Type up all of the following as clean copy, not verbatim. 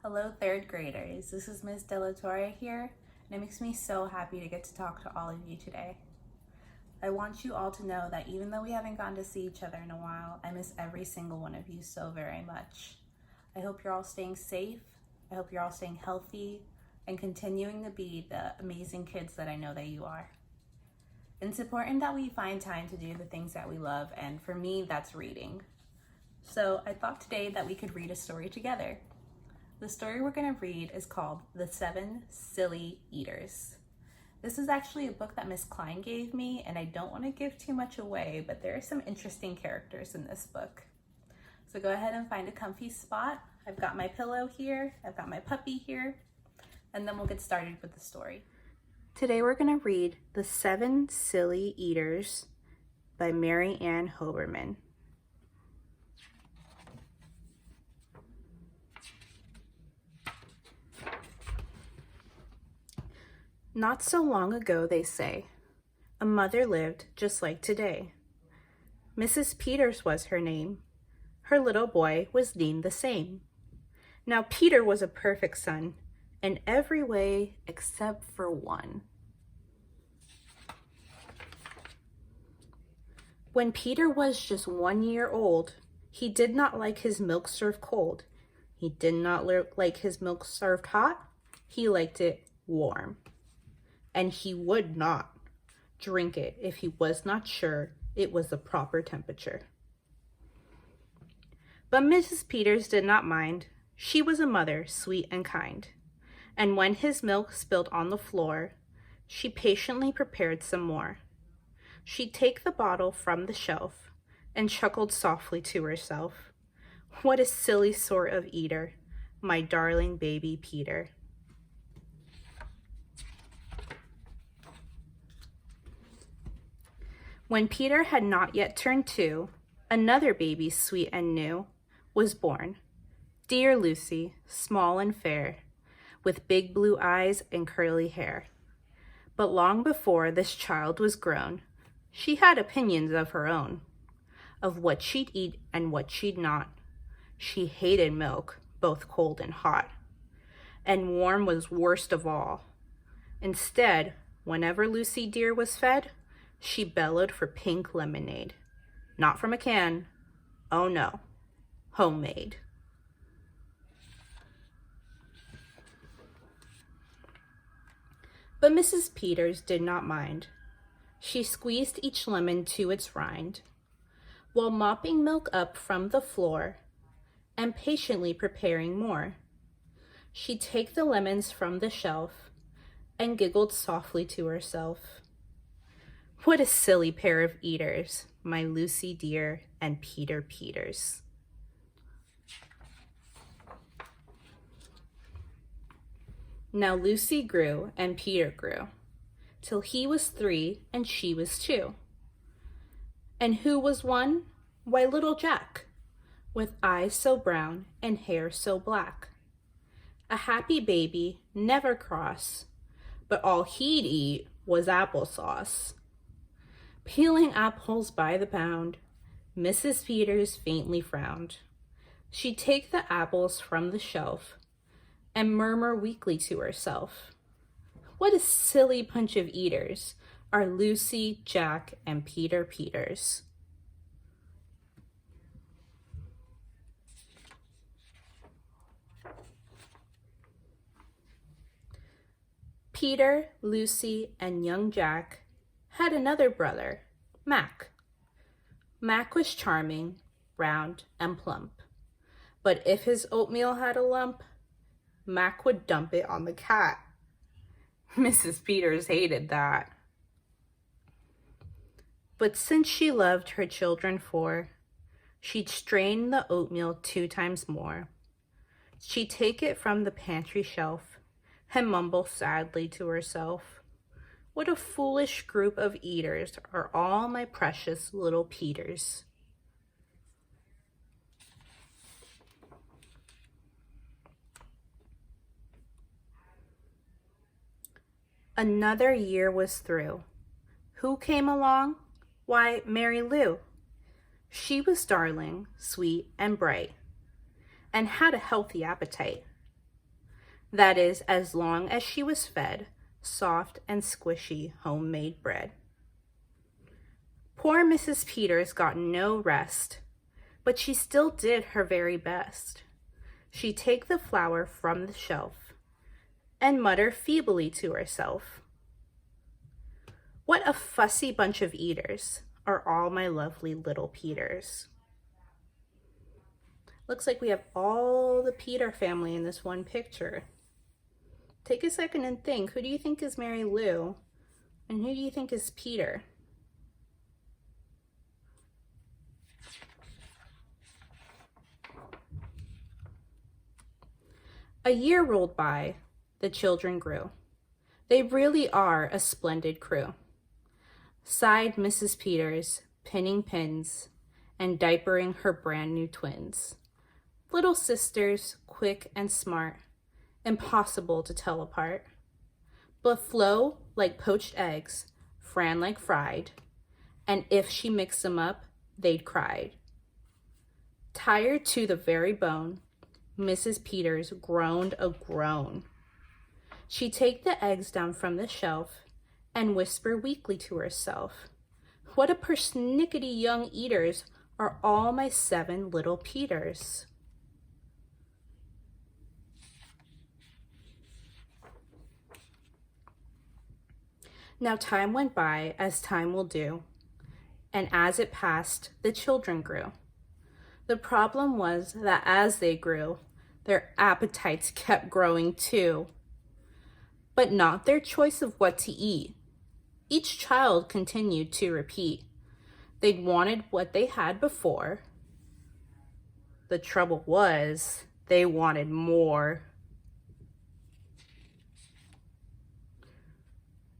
Hello, third graders. This is Ms. Torre here, and it makes me so happy to get to talk to all of you today. I want you all to know that even though we haven't gotten to see each other in a while, I miss every single one of you so very much. I hope you're all staying safe. I hope you're all staying healthy and continuing to be the amazing kids that I know that you are. It's important that we find time to do the things that we love, and for me, that's reading. So I thought today that we could read a story together. The story we're going to read is called The 7 Silly Eaters. This is actually a book that Miss Klein gave me, and I don't want to give too much away, but there are some interesting characters in this book. So go ahead and find a comfy spot. I've got my pillow here, I've got my puppy here, and then we'll get started with the story. Today we're going to read The 7 Silly Eaters by Mary Ann Hoberman. Not so long ago, they say, a mother lived just like today. Mrs. Peters was her name. Her little boy was named the same. Now Peter was a perfect son in every way except for one. When Peter was just 1 year old, he did not like his milk served cold. He did not like his milk served hot. He liked it warm. And he would not drink it if he was not sure it was the proper temperature. But Mrs. Peters did not mind. She was a mother, sweet and kind. And when his milk spilled on the floor, she patiently prepared some more. She'd take the bottle from the shelf and chuckled softly to herself. What a silly sort of eater, my darling baby Peter. When Peter had not yet turned 2, another baby, sweet and new, was born. Dear Lucy, small and fair, with big blue eyes and curly hair. But long before this child was grown, she had opinions of her own, of what she'd eat and what she'd not. She hated milk, both cold and hot, and warm was worst of all. Instead, whenever Lucy dear was fed, she bellowed for pink lemonade. Not from a can. Oh no. Homemade. But Mrs. Peters did not mind. She squeezed each lemon to its rind, while mopping milk up from the floor and patiently preparing more. She'd take the lemons from the shelf and giggled softly to herself. What a silly pair of eaters, my Lucy dear and Peter Peters. Now Lucy grew and Peter grew, till he was 3 and she was 2. And who was one? Why, little Jack, with eyes so brown and hair so black. A happy baby, never cross, but all he'd eat was applesauce. Peeling apples by the pound, Mrs. Peters faintly frowned. She'd take the apples from the shelf and murmur weakly to herself, what a silly bunch of eaters are Lucy, Jack, and Peter Peters. Peter, Lucy, and young Jack had another brother, Mac. Mac was charming, round, and plump. But if his oatmeal had a lump, Mac would dump it on the cat. Mrs. Peters hated that. But since she loved her children 4, she'd strain the oatmeal 2 times more. She'd take it from the pantry shelf and mumble sadly to herself, what a foolish group of eaters are all my precious little Peters. Another year was through. Who came along? Why, Mary Lou. She was darling, sweet, and bright, and had a healthy appetite. That is, as long as she was fed soft and squishy homemade bread. Poor Mrs. Peters got no rest, but she still did her very best. She'd take the flour from the shelf and mutter feebly to herself, "What a fussy bunch of eaters are all my lovely little Peters." Looks like we have all the Peter family in this one picture. Take a second and think, who do you think is Mary Lou? And who do you think is Peter? A year rolled by, the children grew. They really are a splendid crew, sighed Mrs. Peters, pinning pins and diapering her brand new twins. Little sisters, quick and smart, impossible to tell apart. But Flo like poached eggs, Fran like fried, and if she mixed them up, they'd cried. Tired to the very bone, Mrs. Peters groaned a groan. She'd take the eggs down from the shelf and whisper weakly to herself, "What a persnickety young eaters are all my 7 little Peters." Now time went by as time will do, and as it passed, the children grew. The problem was that as they grew, their appetites kept growing too. But not their choice of what to eat. Each child continued to repeat. They'd wanted what they had before. The trouble was, they wanted more.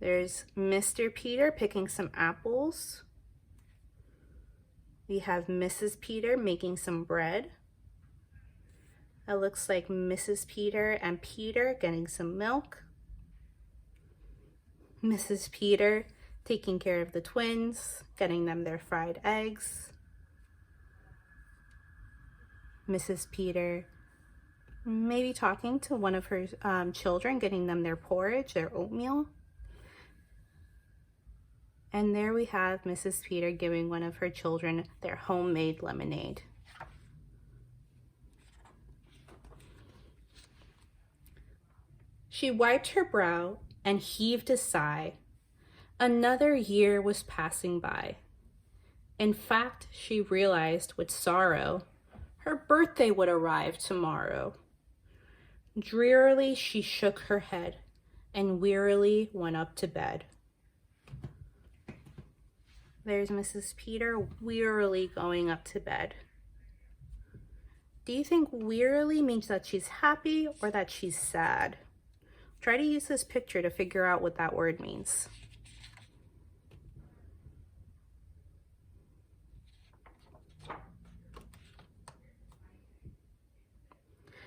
There's Mr. Peter picking some apples. We have Mrs. Peter making some bread. It looks like Mrs. Peter and Peter getting some milk. Mrs. Peter taking care of the twins, getting them their fried eggs. Mrs. Peter maybe talking to one of her children, getting them their porridge, their oatmeal. And there we have Mrs. Peter giving one of her children their homemade lemonade. She wiped her brow and heaved a sigh. Another year was passing by. In fact, she realized with sorrow her birthday would arrive tomorrow. Drearily she shook her head and wearily went up to bed. There's Mrs. Peter wearily going up to bed. Do you think wearily means that she's happy or that she's sad? Try to use this picture to figure out what that word means.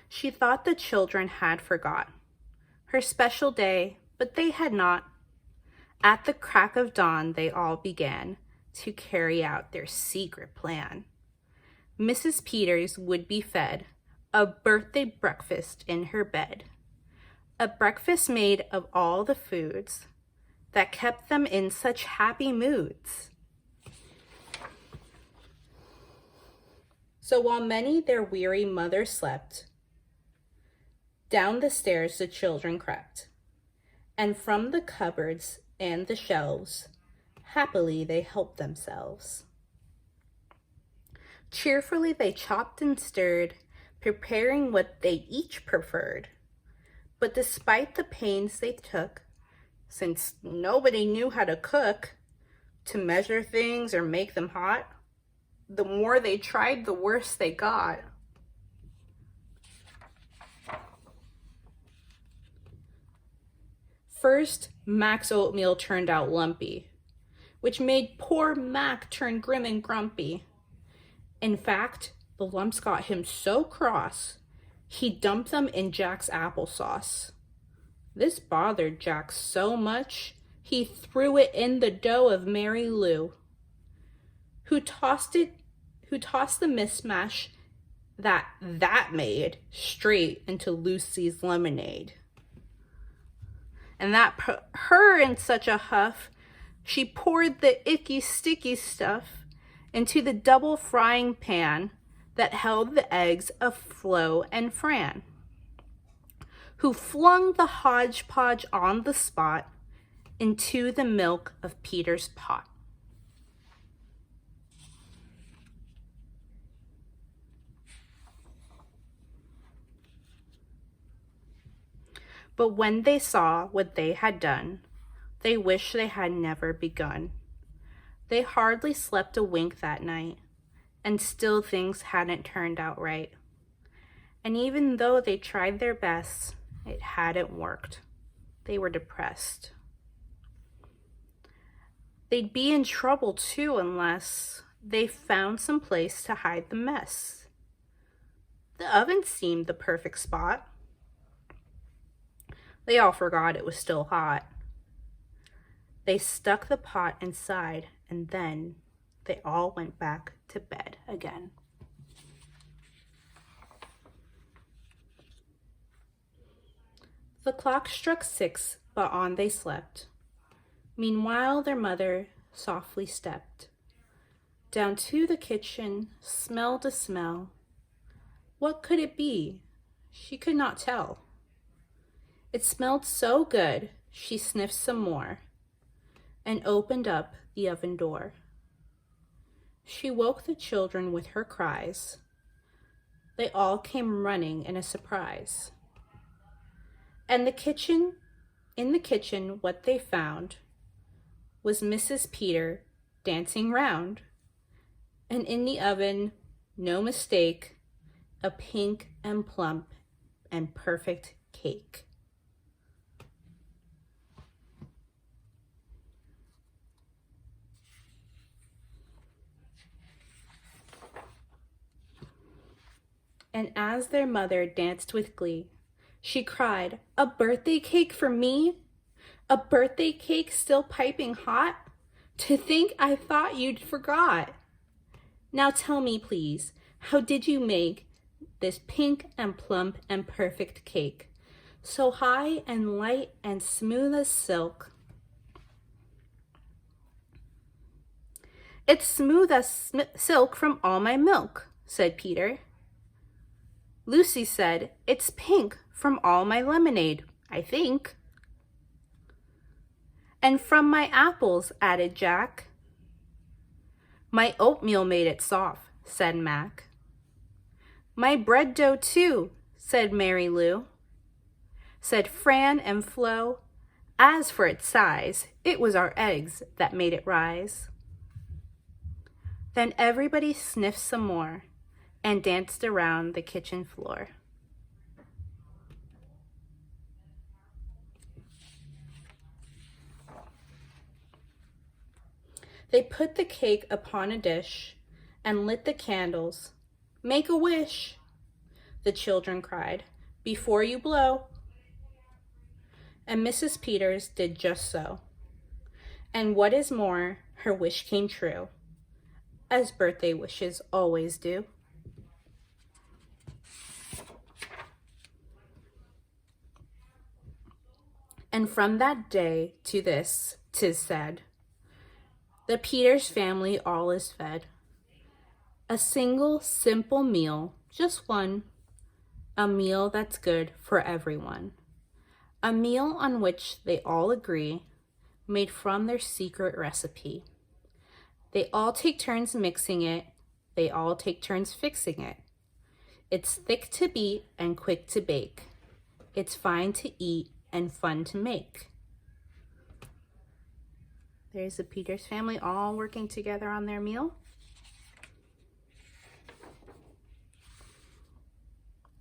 She thought the children had forgot her special day, but they had not. At the crack of dawn, they all began to carry out their secret plan. Mrs. Peters would be fed a birthday breakfast in her bed, a breakfast made of all the foods that kept them in such happy moods. So while many their weary mother slept, down the stairs the children crept, and from the cupboards and the shelves, happily they helped themselves. Cheerfully they chopped and stirred, preparing what they each preferred. But despite the pains they took, since nobody knew how to cook, to measure things or make them hot, the more they tried, the worse they got. First, Mac's oatmeal turned out lumpy, which made poor Mac turn grim and grumpy. In fact, the lumps got him so cross, he dumped them in Jack's applesauce. This bothered Jack so much, he threw it in the dough of Mary Lou, who tossed the mismatch that made straight into Lucy's lemonade. And that put her in such a huff, she poured the icky sticky stuff into the double frying pan that held the eggs of Flo and Fran, who flung the hodgepodge on the spot into the milk of Peter's pot. But when they saw what they had done, they wished they had never begun. They hardly slept a wink that night, and still things hadn't turned out right. And even though they tried their best, it hadn't worked. They were depressed. They'd be in trouble too unless they found some place to hide the mess. The oven seemed the perfect spot. They all forgot it was still hot. They stuck the pot inside, and then they all went back to bed again. The clock struck 6, but on they slept. Meanwhile, their mother softly stepped down to the kitchen, smelled a smell. What could it be? She could not tell. It smelled so good, she sniffed some more and opened up the oven door. She woke the children with her cries. They all came running in a surprise. And in the kitchen, what they found was Mrs. Peter dancing round. And in the oven, no mistake, a pink and plump and perfect cake. And as their mother danced with glee, she cried, "A birthday cake for me? A birthday cake still piping hot? To think I thought you'd forgot. Now tell me, please, how did you make this pink and plump and perfect cake, so high and light and smooth as silk?" "It's smooth as silk from all my milk," said Peter. Lucy said, "It's pink from all my lemonade, I think." "And from my apples," added Jack. "My oatmeal made it soft," said Mac. "My bread dough too," said Mary Lou. Said Fran and Flo, "As for its size, it was our eggs that made it rise." Then everybody sniffed some more and danced around the kitchen floor. They put the cake upon a dish and lit the candles. "Make a wish," the children cried, "before you blow." And Mrs. Peters did just so. And what is more, her wish came true, as birthday wishes always do. And from that day to this, 'tis said, the Peters family all is fed. A single simple meal, just one, a meal that's good for everyone. A meal on which they all agree, made from their secret recipe. They all take turns mixing it, they all take turns fixing it. It's thick to beat and quick to bake. It's fine to eat and fun to make. There's the Peters family all working together on their meal.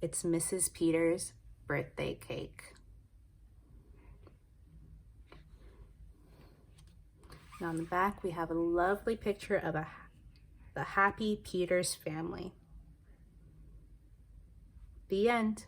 It's Mrs. Peters' birthday cake. And on the back, we have a lovely picture of the happy Peters family. The end.